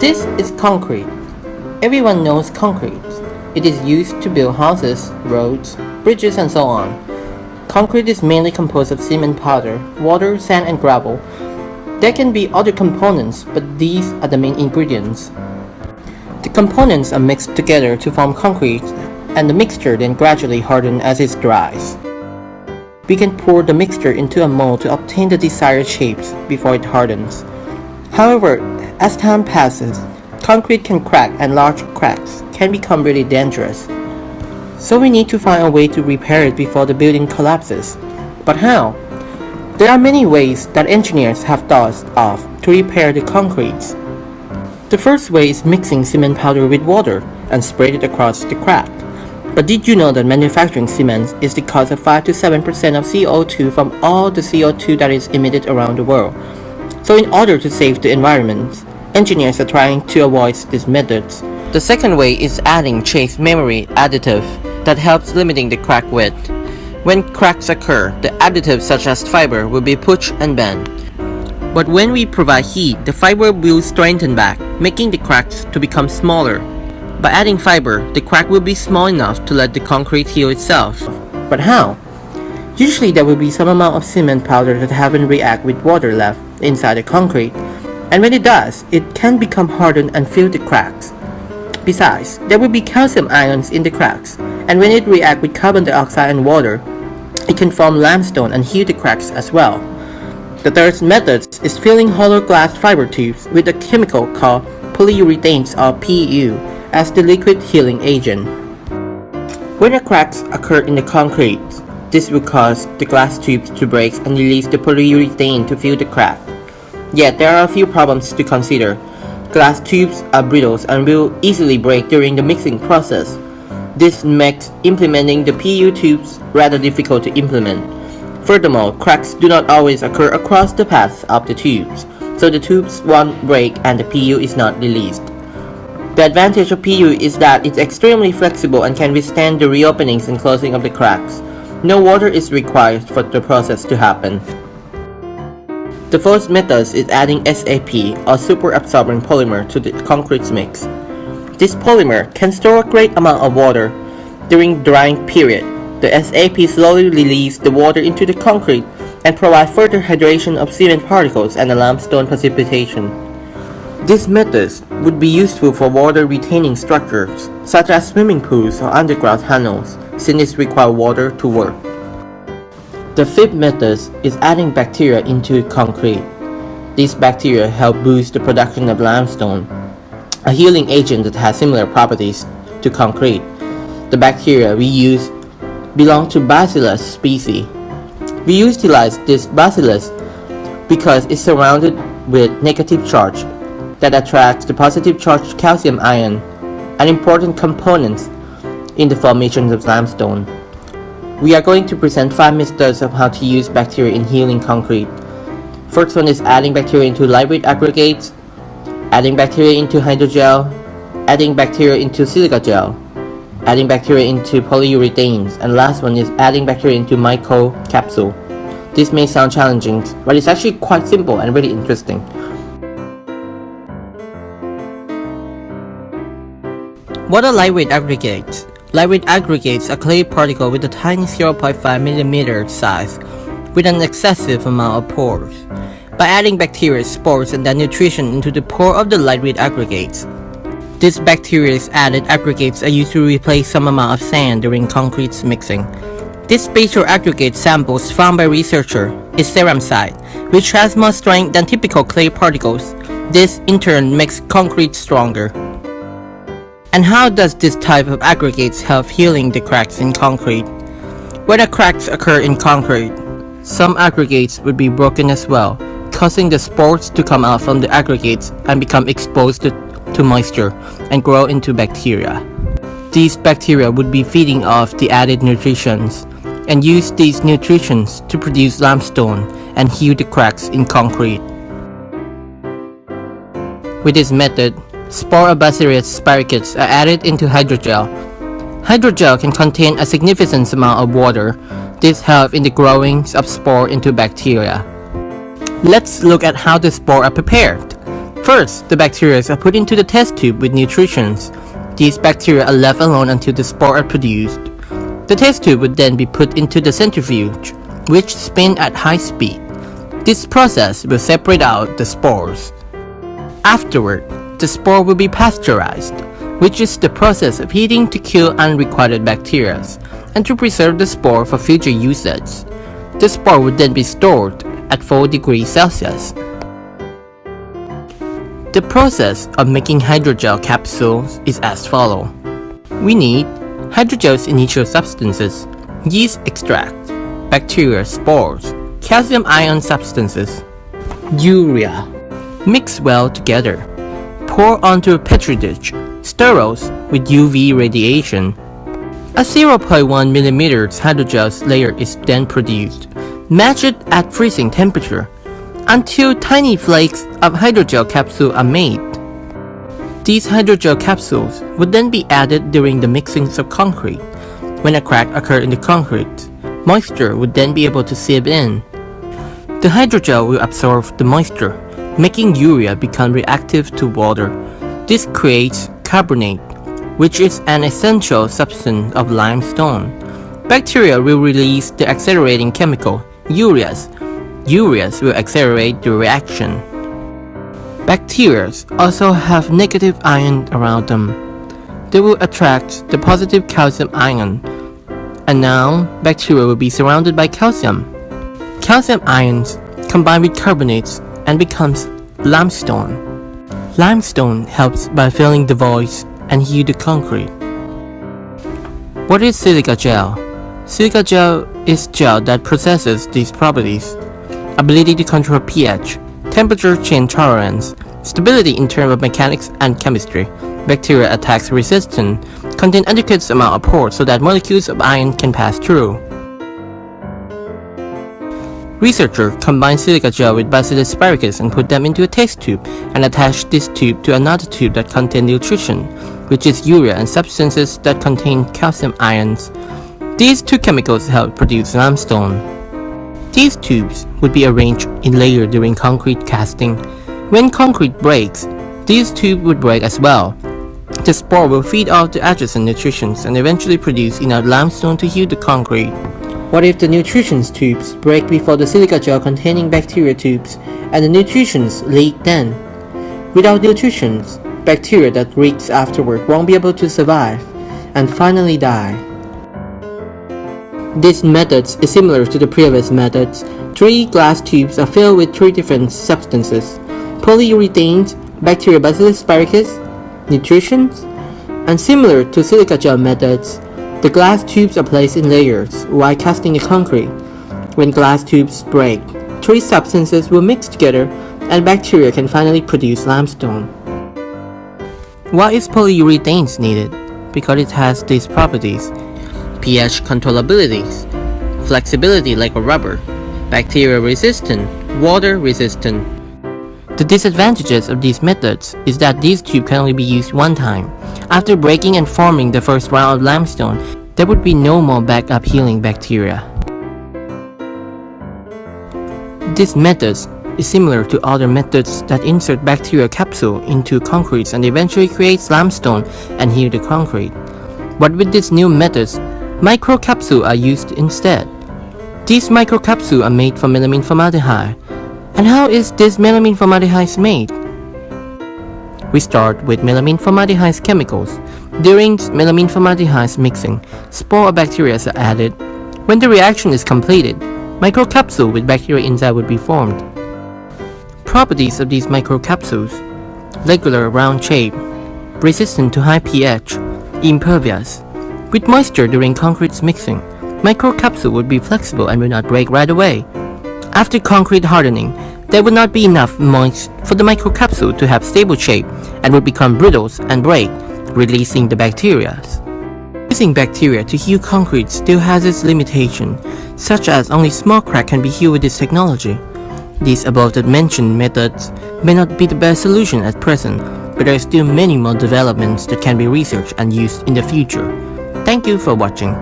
This is concrete. Everyone knows concrete. It is used to build houses, roads, bridges, and so on. Concrete is mainly composed of cement powder, water, sand, and gravel. There can be other components, but these are the main ingredients. The components are mixed together to form concrete, and the mixture then gradually hardens as it dries. We can pour the mixture into a mold to obtain the desired shapes before it hardens. However, as time passes, concrete can crack and large cracks can become really dangerous. So we need to find a way to repair it before the building collapses. But how? There are many ways that engineers have thought of to repair the concretes. The first way is mixing cement powder with water and spread it across the crack. But did you know that manufacturing cement is the cause of 5 to 7% of CO2 from all the CO2 that is emitted around the world? So in order to save the environment, engineers are trying to avoid these methods. The second way is adding trace memory additive that helps limiting the crack width. When cracks occur, the additives such as fiber will be pushed and bent. But when we provide heat, the fiber will strengthen back, making the cracks to become smaller. By adding fiber, the crack will be small enough to let the concrete heal itself. But how? Usually there will be some amount of cement powder that haven't reacted with water left inside the concrete, and when it does, it can become hardened and fill the cracks. Besides, there will be calcium ions in the cracks, and when it reacts with carbon dioxide and water, it can form limestone and heal the cracks as well. The third method is filling hollow glass fiber tubes with a chemical called polyurethanes or PU as the liquid healing agent. When a cracks occur in the concrete, this will cause the glass tubes to break and release the polyurethane to fill the crack. Yet there are a few problems to consider. Glass tubes are brittle and will easily break during the mixing process. This makes implementing the PU tubes rather difficult to implement. Furthermore, cracks do not always occur across the paths of the tubes, so the tubes won't break and the PU is not released. The advantage of PU is that it's extremely flexible and can withstand the reopenings and closing of the cracks. No water is required for the process to happen. The fourth method is adding SAP or super absorbent polymer to the concrete mix. This polymer can store a great amount of water during drying period. The SAP slowly releases the water into the concrete and provides further hydration of cement particles and the limestone precipitation. This method would be useful for water-retaining structures, such as swimming pools or underground tunnels, since it requires water to work. The fifth method is adding bacteria into concrete. These bacteria help boost the production of limestone, a healing agent that has similar properties to concrete. The bacteria we use belong to Bacillus species. We utilize this Bacillus because it's surrounded with negative charge that attracts the positive charged calcium ion, an important component in the formation of limestone. We are going to present 5 methods of how to use bacteria in healing concrete. First one is adding bacteria into lightweight aggregates, adding bacteria into hydrogel, adding bacteria into silica gel, adding bacteria into polyurethanes, and last one is adding bacteria into micro capsule. This may sound challenging, but it's actually quite simple and really interesting. What are lightweight aggregates? Lightweight aggregates are clay particles with a tiny 0.5 mm size with an excessive amount of pores. By adding bacteria, spores, and their nutrition into the pore of the lightweight aggregates, these bacteria's added aggregates are used to replace some amount of sand during concrete mixing. This spatial aggregate samples found by researcher is ceramsite, which has more strength than typical clay particles. This in turn makes concrete stronger. And how does this type of aggregates help healing the cracks in concrete? When the cracks occur in concrete, some aggregates would be broken as well, causing the spores to come out from the aggregates and become exposed to moisture and grow into bacteria. These bacteria would be feeding off the added nutritions and use these nutritions to produce limestone and heal the cracks in concrete. With this method, spore or bacillus spirochetes are added into hydrogel. Hydrogel can contain a significant amount of water. This helps in the growing of spore into bacteria. Let's look at how the spores are prepared. First, the bacteria are put into the test tube with nutrients. These bacteria are left alone until the spores are produced. The test tube would then be put into the centrifuge, which spins at high speed. This process will separate out the spores. Afterward, the spore will be pasteurized, which is the process of heating to kill unrequired bacteria and to preserve the spore for future usage. The spore would then be stored at 4 degrees Celsius. The process of making hydrogel capsules is as follows. We need hydrogel's initial substances, yeast extract, bacteria spores, calcium ion substances, urea. Mix well together. Pour onto a petri dish, sterile with UV radiation. A 0.1 mm hydrogel layer is then produced. Match it at freezing temperature until tiny flakes of hydrogel capsule are made. These hydrogel capsules would then be added during the mixing of concrete. When a crack occurs in the concrete, moisture would then be able to seep in. The hydrogel will absorb the moisture, making urea become reactive to water. This creates carbonate, which is an essential substance of limestone. Bacteria will release the accelerating chemical, ureas. Ureas will accelerate the reaction. Bacteria also have negative ion around them. They will attract the positive calcium ion. And now, bacteria will be surrounded by calcium. Calcium ions combine with carbonates and becomes limestone. Limestone helps by filling the voids and heal the concrete. What is silica gel? Silica gel is gel that possesses these properties: ability to control pH, temperature change tolerance, stability in terms of mechanics and chemistry, bacteria attacks resistance, contain adequate amount of pores so that molecules of ion can pass through. Researchers combine silica gel with Bacillus sphaericus and put them into a test tube and attach this tube to another tube that contains nutrition, which is urea and substances that contain calcium ions. These two chemicals help produce limestone. These tubes would be arranged in layers during concrete casting. When concrete breaks, these tubes would break as well. The spore will feed off the adjacent nutrients and eventually produce enough limestone to heal the concrete. What if the nutritions tubes break before the silica gel containing bacteria tubes and the nutritions leak then? Without nutritions, bacteria that leaks afterward won't be able to survive and finally die. This method is similar to the previous methods. 3 glass tubes are filled with 3 different substances: polyurethanes, bacteria Bacillus sphaericus, nutritions, and similar to silica gel methods, the glass tubes are placed in layers while casting the concrete. When glass tubes break, 3 substances will mix together and bacteria can finally produce limestone. Why is polyurethanes needed? Because it has these properties: pH controllabilities, flexibility like a rubber, bacteria resistant, water resistant. The disadvantages of these methods is that these tubes can only be used one time. After breaking and forming the first round of limestone, there would be no more backup healing bacteria. This method is similar to other methods that insert bacterial capsule into concrete and eventually creates limestone and heal the concrete. But with these new methods, microcapsules are used instead. These microcapsules are made from melamine formaldehyde. And how is this melamine formaldehyde made? We start with melamine formaldehyde chemicals. During melamine formaldehyde mixing, spore bacteria are added. When the reaction is completed, microcapsule with bacteria inside would be formed. Properties of these microcapsules: regular round shape, resistant to high pH, impervious. With moisture during concrete mixing, microcapsule would be flexible and will not break right away. After concrete hardening, there would not be enough moisture for the microcapsule to have stable shape and would become brittle and break, releasing the bacteria. Using bacteria to heal concrete still has its limitations, such as only small cracks can be healed with this technology. These above-mentioned methods may not be the best solution at present, but there are still many more developments that can be researched and used in the future. Thank you for watching.